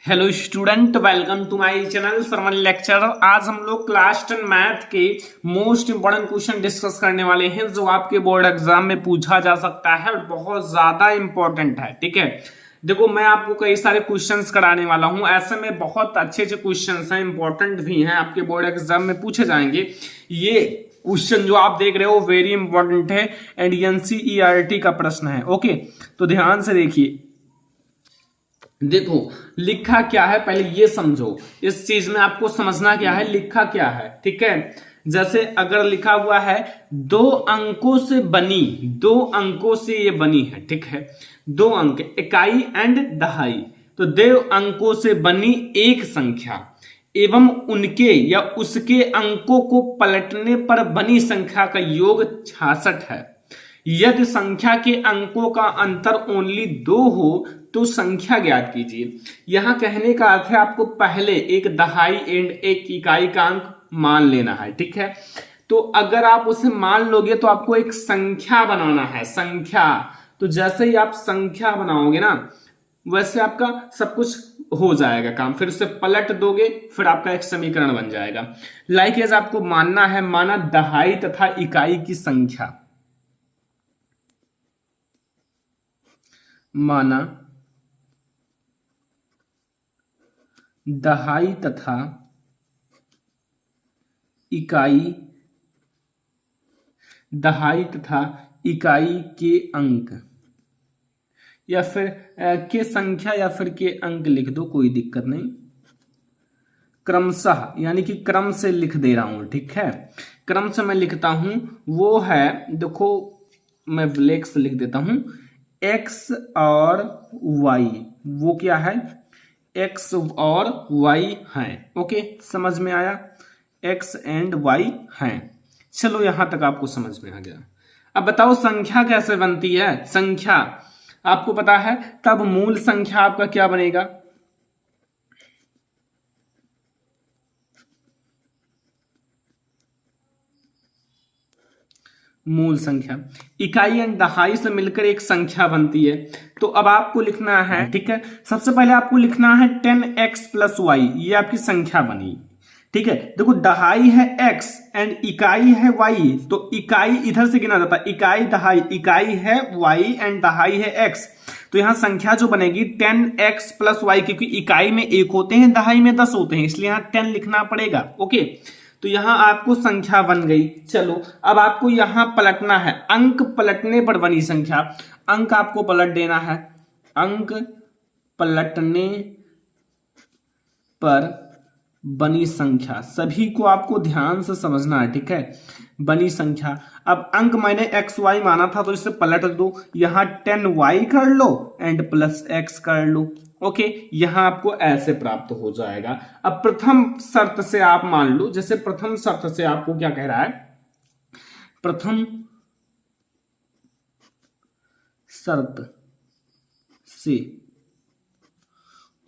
Hello student, welcome to my channel sermon lecture. आज हम लोग क्लास 10 मैथ के मोस्ट इंपोर्टेंट क्वेश्चन डिस्कस करने वाले हैं जो आपके बोर्ड एग्जाम में पूछा जा सकता है और बहुत ज्यादा इंपॉर्टेंट है। ठीक है, देखो मैं आपको कई सारे क्वेश्चंस कराने वाला हूं। ऐसे में बहुत अच्छे अच्छे क्वेश्चंस हैं, इंपॉर्टेंट भी हैं, आपके बोर्ड एग्जाम में पूछे जाएंगे। ये क्वेश्चन जो आप देख रहे हो वेरी इंपॉर्टेंट है एंड एनसीईआरटी का प्रश्न है। ओके, तो ध्यान से देखिए। देखो लिखा क्या है, पहले ये समझो। इस चीज में आपको समझना क्या है, लिखा क्या है। ठीक है, जैसे अगर लिखा हुआ है 2 अंकों से ये बनी है। ठीक है, 2 अंक, इकाई एंड दहाई। तो 2 अंकों से बनी एक संख्या एवं उनके या उसके अंकों को पलटने पर बनी संख्या का योग 66 है। यदि संख्या के अंकों का अंतर ओनली 2 हो तो संख्या ज्ञात कीजिए। यहां कहने का अर्थ है आपको पहले एक दहाई एंड एक इकाई का अंक मान लेना है। ठीक है, तो अगर आप उसे मान लोगे तो आपको एक संख्या बनाना है। संख्या, तो जैसे ही आप संख्या बनाओगे ना वैसे आपका सब कुछ हो जाएगा काम। फिर उसे पलट दोगे, फिर आपका एक समीकरण बन जाएगा। लाइक एज आपको मानना है, माना दहाई तथा इकाई की संख्या, माना दहाई तथा इकाई, दहाई तथा इकाई के अंक या फिर के संख्या या फिर के अंक लिख दो, कोई दिक्कत नहीं। क्रमशः यानी कि क्रम से लिख दे रहा हूं। ठीक है, क्रम से मैं लिखता हूं, वो है, देखो मैं ब्लैक से लिख देता हूं, एक्स और वाई। वो क्या है, एक्स और वाई है। ओके, समझ में आया, एक्स एंड वाई हैं। चलो यहां तक आपको समझ में आ गया। अब बताओ संख्या कैसे बनती है। संख्या आपको पता है, तब मूल संख्या आपका क्या बनेगा, मूल संख्या इकाई एंड दहाई से मिलकर एक संख्या बनती है। तो अब आपको लिखना है, ठीक है, सबसे पहले आपको लिखना है 10x+y, ये आपकी संख्या बनी। ठीक है, देखो दहाई है x एंड इकाई है y, तो इकाई इधर से गिना जाता है, इकाई दहाई, इकाई है y एंड दहाई है x। तो यहां संख्या जो बनेगी 10x+y, क्योंकि इकाई में 1 होते हैं, दहाई में 10 होते हैं, इसलिए यहां 10 लिखना पड़ेगा। ओके, तो यहां आपको संख्या बन गई। चलो अब आपको यहां पलटना है, अंक पलटने पर बनी संख्या, अंक आपको पलट देना है। अंक पलटने पर बनी संख्या, सभी को आपको ध्यान से समझना है। ठीक है, बनी संख्या, अब अंक मैंने एक्स वाई माना था तो इसे पलट दो, यहां 10y कर लो एंड +x कर लो। ओके, यहां आपको ऐसे प्राप्त हो जाएगा। अब प्रथम शर्त से आप मान लो, जैसे प्रथम शर्त से आपको क्या कह रहा है, प्रथम शर्त से,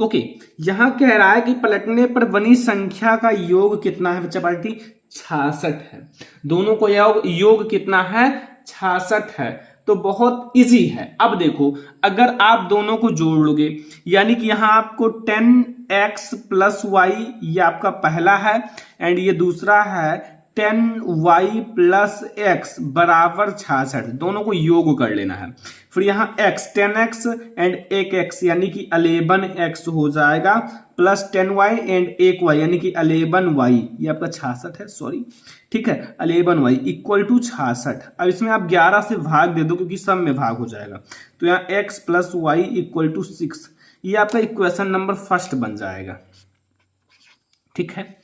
ओके, यहां कह रहा है कि पलटने पर बनी संख्या का योग कितना है बच्चा पार्टी, 66 है। दोनों को योग कितना है, 66 है। तो बहुत इजी है। अब देखो अगर आप दोनों को जोड़ लोगे, यानी कि यहां आपको 10x+y, ये आपका पहला है एंड ये दूसरा है 10y+x बराबर 66, दोनों को योग कर लेना है। फिर यहां x 10x एंड 1x यानी कि 11x हो जाएगा, प्लस 10y एंड 1y यानी कि 11y, ये आपका 66 है, सॉरी। ठीक है, 11y इक्वल टू 66। अब इसमें आप 11 से भाग दे दो क्योंकि सब में भाग हो जाएगा, तो यहाँ x+y इक्वल टू 6, ये आपका इक्वेशन नंबर फर्स्ट बन जाएगा। ठीक है,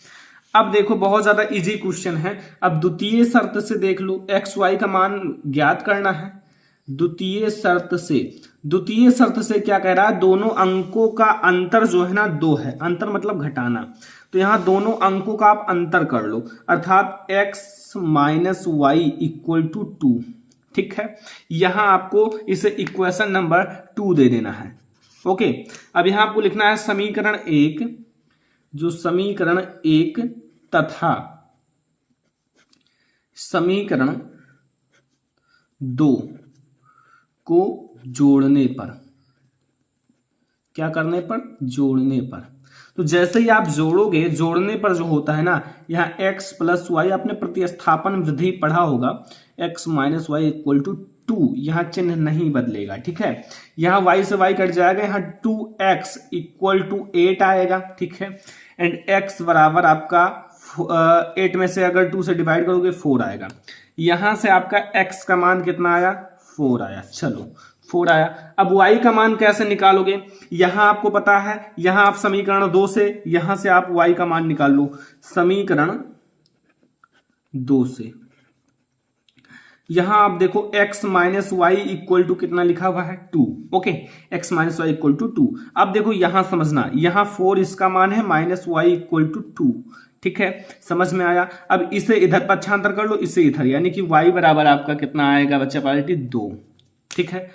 अब देखो बहुत ज्यादा इजी क्वेश्चन है। अब द्वितीय शर्त से देख लो, एक्स वाई का मान ज्ञात करना है। द्वितीय शर्त से, द्वितीय शर्त से क्या कह रहा है, दोनों अंकों का अंतर जो है ना 2 है, अंतर मतलब घटाना। तो यहां दोनों अंकों का आप अंतर कर लो, अर्थात x-y इक्वल टू 2। ठीक है, यहां आपको इसे इक्वेशन नंबर 2 दे देना है। ओके, अब यहां आपको लिखना है समीकरण 1, जो समीकरण 1 तथा समीकरण 2 को जोड़ने पर क्या करने पर? जोड़ने पर। तो जैसे ही आप जोड़ोगे, जोड़ने पर जो होता है ना, यहाँ x प्लस वाई, आपने प्रतिस्थापन विधि पढ़ा होगा, x minus Y equal to 2, यहाँ चिन्ह नहीं बदलेगा, ठीक है। यहाँ y से y कट जाएगा, यहाँ 2x इक्वल टू 8 आएगा, ठीक है। एंड x बराबर आपका 8 में से अगर 2 से डिवाइड करोगे 4 आएगा। यहां से आपका x का मान कितना आया? 4 आया। चलो 4 आया। अब y का मान कैसे निकालोगे? यहां आपको पता है, यहां आप समीकरण 2 से, यहां से आप y का मान निकाल लो। समीकरण 2 से यहां आप देखो x minus Y equal to कितना लिखा हुआ है? 2। Okay, x minus Y equal to 2। अब देखो यहां समझना, यहां 4 इसका मान है, माइनस वाई इक्वल टू 2, ठीक है। समझ में आया? अब इसे इधर पक्षांतर कर लो, इसे इधर, यानी कि y बराबर आपका कितना आएगा बच्चा पार्टी? 2, ठीक है।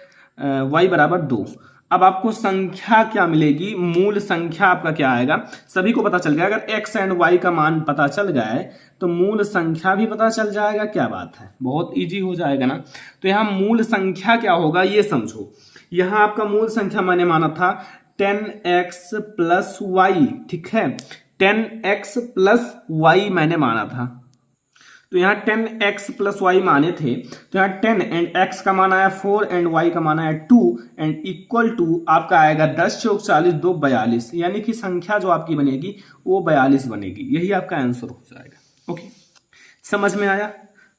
y बराबर 2। अब आपको संख्या क्या मिलेगी? मूल संख्या आपका क्या आएगा? सभी को पता चल गया, अगर x एंड y का मान पता चल गया है तो मूल संख्या भी पता चल जाएगा। क्या बात है, बहुत इजी हो जाएगा ना। तो यहाँ मूल संख्या क्या होगा ये समझो। यहाँ आपका मूल संख्या मैंने माना था 10x प्लस वाई, ठीक है। 10x प्लस वाई मैंने माना था, तो यहाँ 10x प्लस वाई माने थे, तो यहाँ 10 एंड x का मान आया 4 एंड y का मान आया 2 एंड इक्वल टू आपका आएगा 10 चौक 40 2 42, यानी कि संख्या जो आपकी बनेगी वो 42 बनेगी। यही आपका आंसर हो जाएगा। ओके, समझ में आया?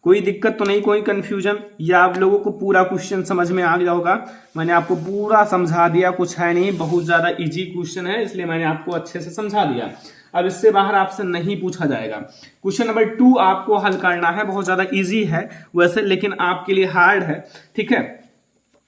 कोई दिक्कत तो नहीं, कोई कंफ्यूजन? या आप लोगों को पूरा क्वेश्चन समझ में आ गया होगा? मैंने आपको पूरा समझा दिया, कुछ है नहीं, बहुत ज्यादा इजी क्वेश्चन है, इसलिए मैंने आपको अच्छे से समझा दिया। अब इससे बाहर आपसे नहीं पूछा जाएगा। क्वेश्चन नंबर 2 आपको हल करना है, बहुत ज्यादा इजी है वैसे, लेकिन आपके लिए हार्ड है, ठीक है।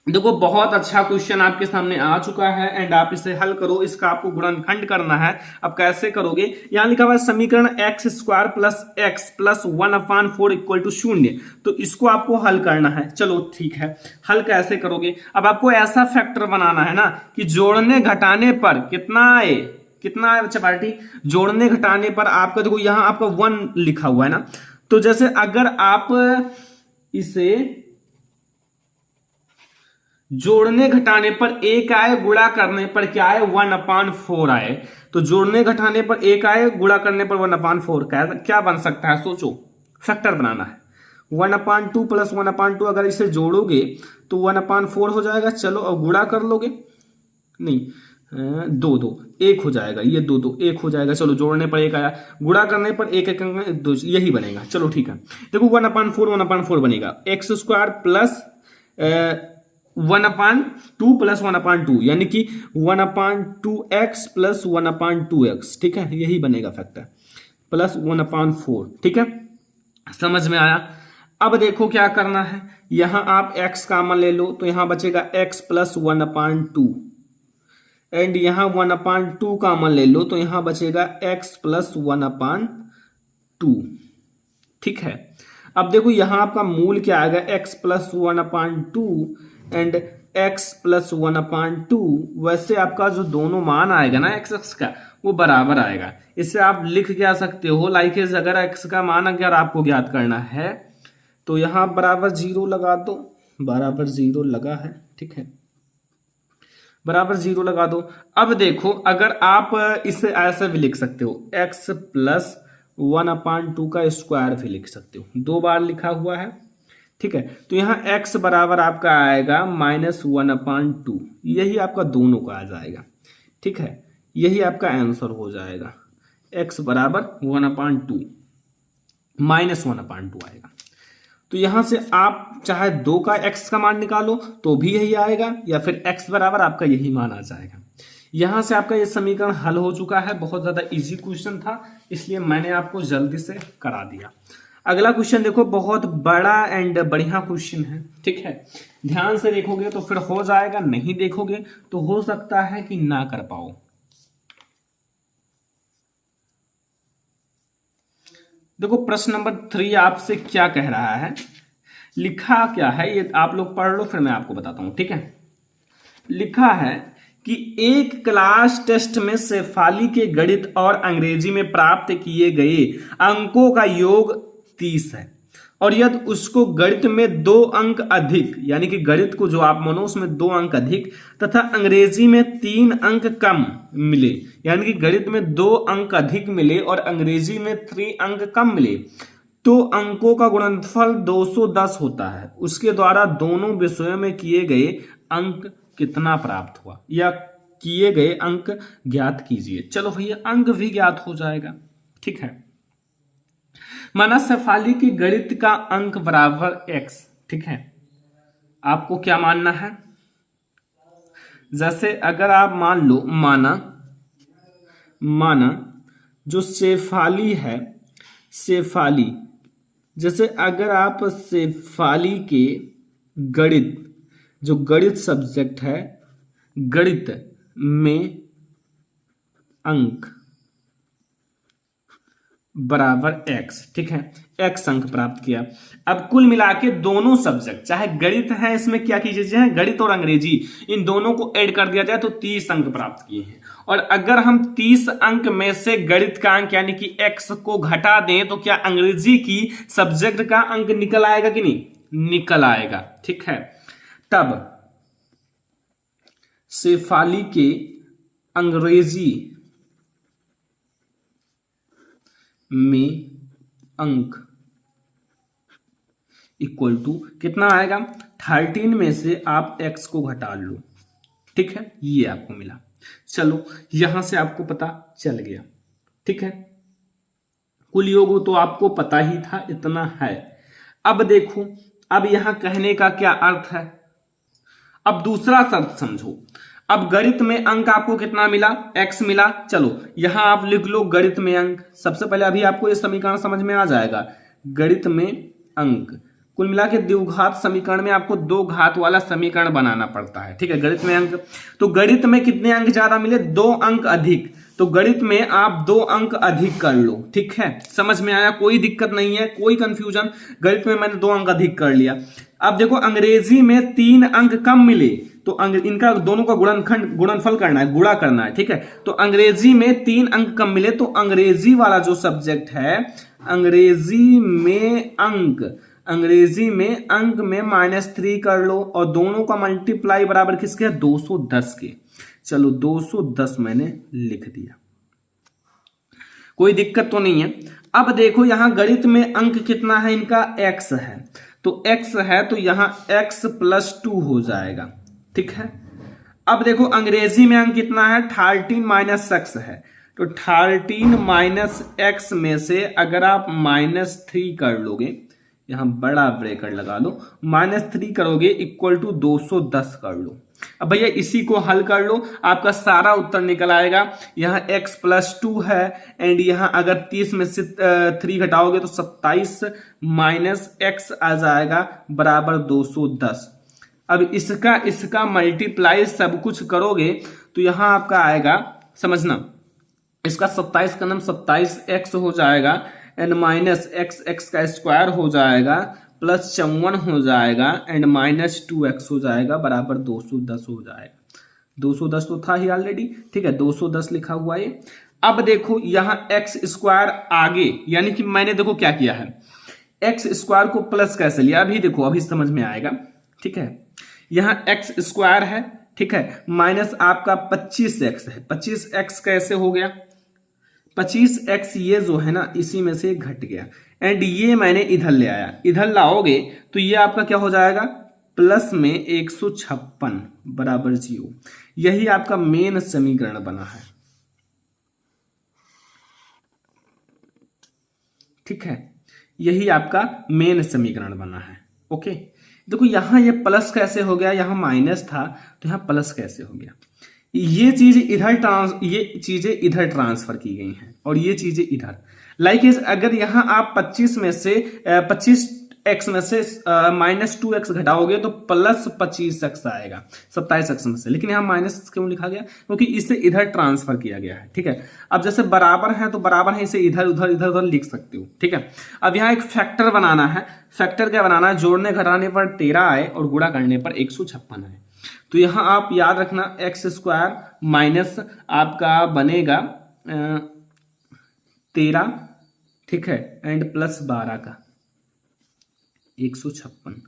देखो बहुत अच्छा क्वेश्चन आपके सामने आ चुका है एंड आप इसे हल करो। इसका आपको गुणनखंड करना है। अब कैसे करोगे? यहां लिखा हुआ है समीकरण x square plus x plus 1/4 equal to 0, तो इसको आपको हल करना है। चलो ठीक है, हल कैसे करोगे? अब आपको ऐसा फैक्टर बनाना है ना कि जोड़ने घटाने पर कितना आए, कितना है बच्चा पार्टी? जोड़ने घटाने पर आपका देखो यहां आपका 1 लिखा हुआ है ना, तो जैसे अगर आप इसे जोड़ने घटाने पर 1 आए, गुणा करने पर क्या आए? 1/4 आए। तो जोड़ने घटाने पर 1 आए, गुणा करने पर 1/4 क्या बन सकता है? सोचो, फैक्टर बनाना है। 1/2 प्लस 1/2, अगर इसे जोड़ोगे तो 1/4 हो जाएगा। चलो अब गुणा कर लोगे, नहीं 2 2 1 हो जाएगा, ये 2 2 1 हो जाएगा। चलो जोड़ने पर 1 आया, गुणा करने पर 1 1 2, यही बनेगा। चलो ठीक है, देखो 1/4 बनेगा x स्क्वायर प्लस 1/2 प्लस 1/2, यानी कि 1/2x प्लस 1/2x, ठीक है, यही बनेगा फैक्टर, प्लस 1/4, ठीक है। समझ में आया? अब देखो क्या करना है, यहां आप x का मान ले लो, तो यहां बचेगा x प्लस 1/2 एंड यहां 1/2 का मान ले लो, तो यहां बचेगा x प्लस 1/2, ठीक है। अब देखो यहां आपका मूल क्या आएगा? x plus 1/2 and x plus 1/2, वैसे आपका जो दोनों मान आएगा ना x का, वो बराबर आएगा। इससे आप लिख क्या सकते हो, लाइक अगर x का मान अगर आपको ज्ञात करना है तो यहां बराबर 0 लगा दो, बराबर 0 लगा है, ठीक है, बराबर 0 लगा दो। अब देखो अगर आप इसे ऐसे भी लिख सकते हो, x प्लस 1/2 का स्क्वायर भी लिख सकते हो, 2 बार लिखा हुआ है, ठीक है। तो यहां x बराबर आपका आएगा -1/2, यही आपका दोनों का आ जाएगा, ठीक है, यही आपका आंसर हो जाएगा। x बराबर 1/2 -1/2 आएगा। तो यहां से आप चाहे 2 का x का मान निकालो तो भी यही आएगा, या फिर x बराबर आपका यही मान आ जाएगा। यहां से आपका ये समीकरण हल हो चुका है। बहुत ज्यादा इजी क्वेश्चन था, इसलिए मैंने आपको जल्दी से करा दिया। अगला क्वेश्चन देखो, बहुत बड़ा एंड बढ़िया क्वेश्चन है, ठीक है। ध्यान से देखोगे तो फिर हो जाएगा, नहीं देखोगे तो हो सकता है कि ना कर पाओ। देखो प्रश्न नंबर 3 आपसे क्या कह रहा है, लिखा क्या है ये आप लोग पढ़ लो, फिर मैं आपको बताता हूं, ठीक है। लिखा है कि एक क्लास टेस्ट में शेफाली के गणित और अंग्रेजी में प्राप्त किए गए अंकों का योग 30 है और यदि उसको गणित में 2 अंक अधिक, यानी कि गणित को जो आप मानो उसमें 2 अंक अधिक तथा अंग्रेजी में 3 अंक कम मिले, यानी कि गणित में 2 अंक अधिक मिले और अंग्रेजी में 3 अंक कम मिले, तो अंकों का गुणनफल 210 होता है। उसके द्वारा दोनों विषयों में किए गए अंक कितना प्राप्त हुआ, या किए गए अंक ज्ञात कीजिए। चलो भैया, अंक भी ज्ञात हो जाएगा। ठीक है, माना शेफाली की गणित का अंक बराबर x। ठीक है, आपको क्या मानना है? जैसे अगर आप मान लो, माना जो शेफाली है, शेफाली, जैसे अगर आप शेफाली के गणित, जो गणित सब्जेक्ट है, गणित में अंक बराबर x, ठीक है, x अंक प्राप्त किया। अब कुल मिला के दोनों सब्जेक्ट, चाहे गणित है, इसमें क्या कीजिए, चाहे गणित और अंग्रेजी, इन दोनों को ऐड कर दिया जाए तो 30 अंक प्राप्त किए हैं। और अगर हम 30 अंक में से गणित का अंक यानी कि x को घटा दें तो क्या अंग्रेजी की सब्जेक्ट का अंक निकल आएगा कि नहीं? निकल आएगा। ठीक है, तब शेफाली के अंग्रेजी में अंक इक्वल टू कितना आएगा? 13 में से आप x को घटा लो। ठीक है, ये आपको मिला। चलो, यहां से आपको पता चल गया। ठीक है, कुल योग तो आपको पता ही था, इतना है। अब देखो, अब यहां कहने का क्या अर्थ है? अब दूसरा शर्त समझो। अब गणित में अंक आपको कितना मिला? x मिला। चलो यहां आप लिख लो गणित में अंक। सबसे पहले अभी आपको ये समीकरण समझ में आ जाएगा। गणित में अंक, कुल मिला के द्विघात समीकरण में आपको 2 घात वाला समीकरण बनाना पड़ता है। ठीक है, गणित में अंक, तो गणित में कितने अंक ज्यादा मिले? 2 अंक अधिक। तो गणित में आप 2 अंक अधिक कर लो। ठीक है, समझ में आया? कोई दिक्कत नहीं है, कोई कंफ्यूजन। गणित में मैंने 2 अंक अधिक कर लिया। अब देखो, अंग्रेजी में 3 अंक कम मिले, तो इनका दोनों का गुणनफल करना है, गुणा करना है। ठीक है, तो अंग्रेजी में 3 अंक कम मिले, तो अंग्रेजी वाला जो सब्जेक्ट है, अंग्रेजी में अंक में -3 कर लो और दोनों का मल्टीप्लाई बराबर किसके? 210 के। चलो 210 मैंने लिख दिया, कोई दिक्कत तो नहीं है। अब देखो, यहां गणित में अंक कितना है इनका? x है, तो x है तो यहां x + 2 हो जाएगा। ठीक है, अब देखो अंग्रेजी में अंक कितना है? 13 - x है, तो 13 - x में से अगर आप -3 कर लोगे, यहां बड़ा ब्रेकेट लगा लो, -3 करोगे इक्वल टू 210 कर लो। अब भैया इसी को हल कर लो, आपका सारा उत्तर निकल आएगा। यहाँ x + 2 है, एंड यहाँ अगर 30 में से 3 घटाओगे तो 27 - x आ जाएगा बराबर 210। अब इसका मल्टीप्लाई सब कुछ करोगे तो यहाँ आपका आएगा, समझना, इसका 27 का नाम 27x हो जाएगा, एंड -x का स्क्वायर हो जाएगा, +54 हो जाएगा, एंड -2x हो जाएगा बराबर 210 हो जाएगा। 210 तो था ही ऑलरेडी। ठीक है, 210 लिखा हुआ है। अब देखो यहाँ x² आगे, यानी कि मैंने देखो क्या किया है, x² को प्लस कैसे लिया, अभी देखो, अभी समझ में आएगा। ठीक है, यहाँ x² है, ठीक है, माइनस आपका 25x है। 25x कैसे हो गया? 25x ये जो है ना, इसी में से घट गया, एंड ये मैंने इधर ले आया। इधर लाओगे तो ये आपका क्या हो जाएगा? प्लस में 156 बराबर 0। यही आपका मेन समीकरण बना है। ठीक है, यही आपका मेन समीकरण बना है। ओके, देखो यहां ये प्लस कैसे हो गया? यहां माइनस था तो यहां प्लस कैसे हो गया? ये चीजें इधर ट्रांसफर की गई हैं और ये चीजें इधर। लाइक अगर यहां आप 25x में से -2x घटाओगे तो +25x आएगा 27x में से, लेकिन यहां माइनस क्यों लिखा गया? क्योंकि इसे इधर ट्रांसफर किया गया है। ठीक है, अब जैसे बराबर है तो बराबर है, इसे इधर उधर लिख सकते हो। ठीक है, अब यहाँ एक फैक्टर बनाना है। फैक्टर क्या बनाना है? जोड़ने घटाने पर 13 आए और गुणा करने पर 156 आए। तो यहां आप याद रखना, x² माइनस आपका बनेगा 13, ठीक है, एंड +12 का, 156।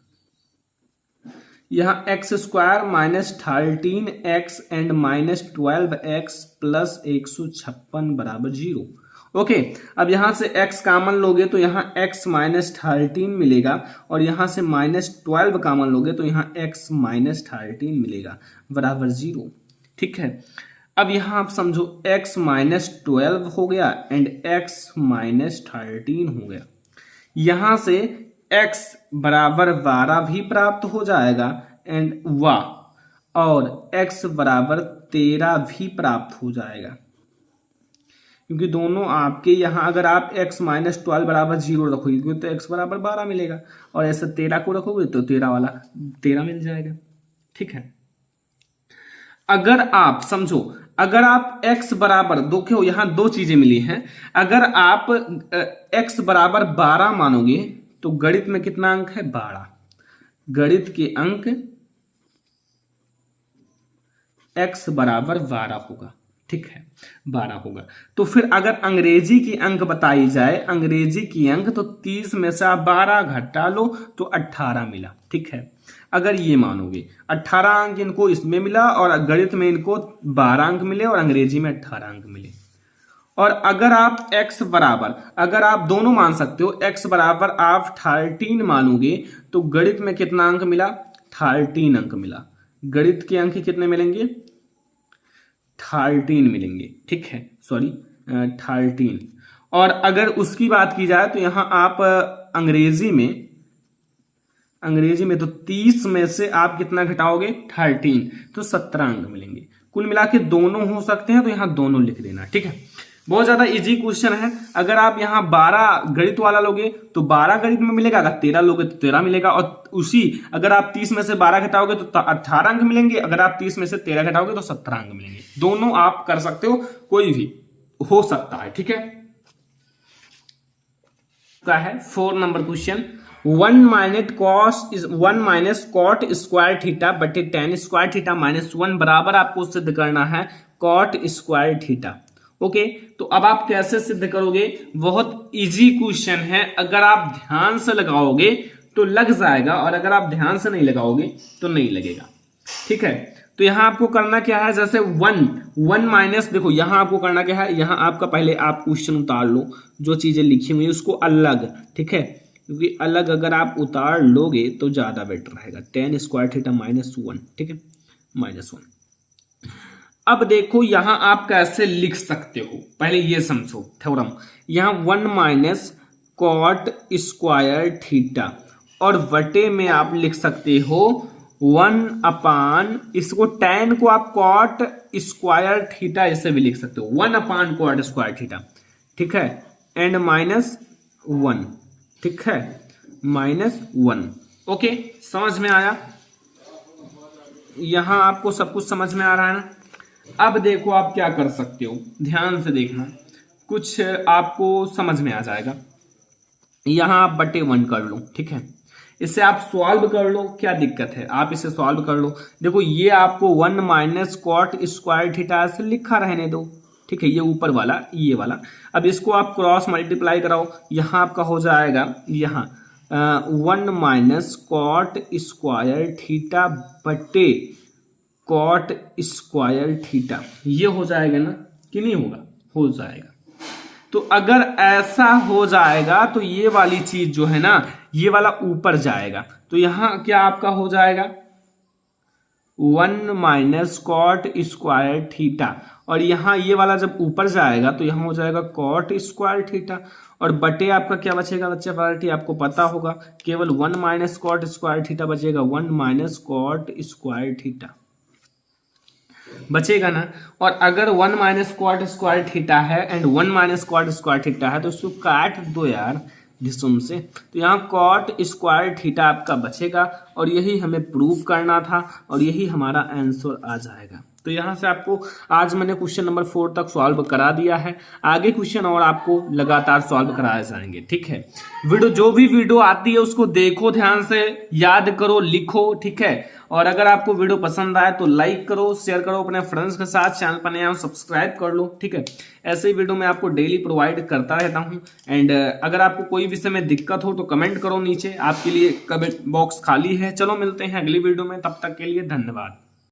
यहाँ x² minus 13x and minus 12x plus 156 बराबर 0। ओके, अब यहां से x कॉमन लोगे तो यहाँ x माइनस 13 मिलेगा और यहां से माइनस 12 कॉमन लोगे तो यहाँ x माइनस 13 मिलेगा बराबर 0। ठीक है, अब यहां आप समझो x माइनस 12 हो गया एंड x माइनस 13 हो गया। यहां से x बराबर 12 भी प्राप्त हो जाएगा एंड और x बराबर 13 भी प्राप्त हो जाएगा, क्योंकि दोनों आपके यहाँ अगर आप x माइनस 12 बराबर 0 रखोगे तो x बराबर 12 मिलेगा और ऐसे 13 को रखोगे तो 13 वाला 13 मिल जाएगा। ठीक है, अगर आप समझो, अगर आप x बराबर देखो यहाँ दो चीजें मिली हैं। अगर आप x बराबर 12 मानोगे तो गणित में कितना अंक है? 12। गणित के अंक x बराबर 12 होगा। ठीक है, 12 होगा। तो फिर अगर अंग्रेजी की अंक बताई जाए, अंग्रेजी की अंक तो 30 में से आप 12 घटा लो तो 18 मिला। ठीक है, अगर ये मानोगे 18 अंक इनको इसमें मिला और गणित में इनको 12 अंक मिले और अंग्रेजी में 18 अंक मिले। और अगर आप x बराबर, अगर आप दोनों मान सकते हो, x बराबर आप 13 मानोगे तो गणित में कितना अंक मिला? 13 अंक मिला। गणित के अंक कितने मिलेंगे? 13 मिलेंगे। ठीक है, सॉरी 13। और अगर उसकी बात की जाए तो यहां आप अंग्रेजी में तो 30 में से आप कितना घटाओगे? 13, तो 17 अंक मिलेंगे। कुल मिला के दोनों हो सकते हैं तो यहां दोनों लिख देना। ठीक है, बहुत ज्यादा इजी क्वेश्चन है। अगर आप यहाँ 12 गणित वाला लोगे तो 12 गणित में मिलेगा, अगर 13 लोगे तो 13 मिलेगा। और उसी अगर आप 30 में से 12 घटाओगे तो 18 अंक मिलेंगे, अगर आप 30 में से 13 घटाओगे तो 17 अंक मिलेंगे। दोनों आप कर सकते हो, कोई भी हो सकता है। ठीक है, क्या है 4 number question. 1 minus cot square theta बटे tan स्क्वायर थीटा माइनस 1 बराबर आपको सिद्ध करना है कॉट स्क्वायर थीटा। ओके, तो अब आप कैसे सिद्ध करोगे? बहुत इजी क्वेश्चन है। अगर आप ध्यान से लगाओगे तो लग जाएगा और अगर आप ध्यान से नहीं लगाओगे तो नहीं लगेगा। ठीक है, तो यहां आपको करना क्या है? जैसे 1 माइनस, देखो यहां आपको करना क्या है? यहां आपका पहले आप क्वेश्चन उतार लो, जो चीजें लिखी हुई उसको अलग। ठीक है, क्योंकि अलग अगर आप उतार लोगे तो ज्यादा बेटर रहेगा। tan square theta minus 1। ठीक है, -1। अब देखो यहां आप कैसे लिख सकते हो, पहले ये समझो थ्योरम। यहां 1 माइनस कॉट स्क्वायर थीटा और बटे में आप लिख सकते हो 1 अपान, इसको tan को आप कॉट स्क्वायर थीटा ऐसे भी लिख सकते हो, 1 अपान कॉट स्क्वायर थीटा। ठीक है, एंड -1। ठीक है, -1। ओके, समझ में आया? यहां आपको सब कुछ समझ में आ रहा है ना? अब देखो आप क्या कर सकते हो, ध्यान से देखना, कुछ आपको समझ में आ जाएगा। यहां आप बटे 1 कर लो। ठीक है, इसे आप सॉल्व कर लो, क्या दिक्कत है? आप इसे सॉल्व कर लो। देखो ये आपको 1 माइनस कॉट स्क्वायर थीटा से लिखा रहने दो। ठीक है, ये ऊपर वाला, ये वाला। अब इसको आप क्रॉस मल्टीप्लाई कराओ, यहां आपका हो जाएगा यहाँ 1 माइनस कॉट स्क्वायर थीटा बटे कॉट स्क्वायर थीटा। ये हो जाएगा ना कि नहीं होगा? हो जाएगा। तो अगर ऐसा हो जाएगा तो ये वाली चीज जो है ना, ये वाला ऊपर जाएगा, तो यहां क्या आपका हो जाएगा? 1 माइनस कॉट स्क्वायर थीटा, और यहां ये वाला जब ऊपर जाएगा तो यहां हो जाएगा कॉट स्क्वायर थीटा, और बटे आपका क्या बचेगा बच्चे? पार्टी आपको पता होगा, केवल 1 माइनस कॉट स्क्वायर थीटा बचेगा, 1 माइनस कॉट स्क्वायर थीटा बचेगा ना। और अगर 1 माइनस कॉट स्क्वायर थीटा है and 1 minus cot square theta है तो इसको काट दो यार डिसुम से, तो यहाँ कॉट स्क्वायर थीटा आपका बचेगा, और यही हमें प्रूव करना था और यही हमारा आंसर आ जाएगा। तो यहाँ से आपको आज मैंने क्वेश्चन नंबर 4 तक सॉल्व करा दिया है। आगे क्वेश्चन और आपको लगातार सॉल्व कराए जाएंगे। ठीक है, जो भी वीडियो आती है उसको देखो, ध्यान से याद करो, लिखो। ठीक है, और अगर आपको वीडियो पसंद आए तो लाइक करो, शेयर करो अपने फ्रेंड्स के साथ, चैनल पर नया हो सब्सक्राइब कर लो। ठीक है, ऐसे ही वीडियो मैं आपको डेली प्रोवाइड करता रहता हूँ। एंड अगर आपको कोई विषय में दिक्कत हो तो कमेंट करो नीचे, आपके लिए कमेंट बॉक्स खाली है। चलो मिलते हैं अगली वीडियो में, तब तक के लिए धन्यवाद।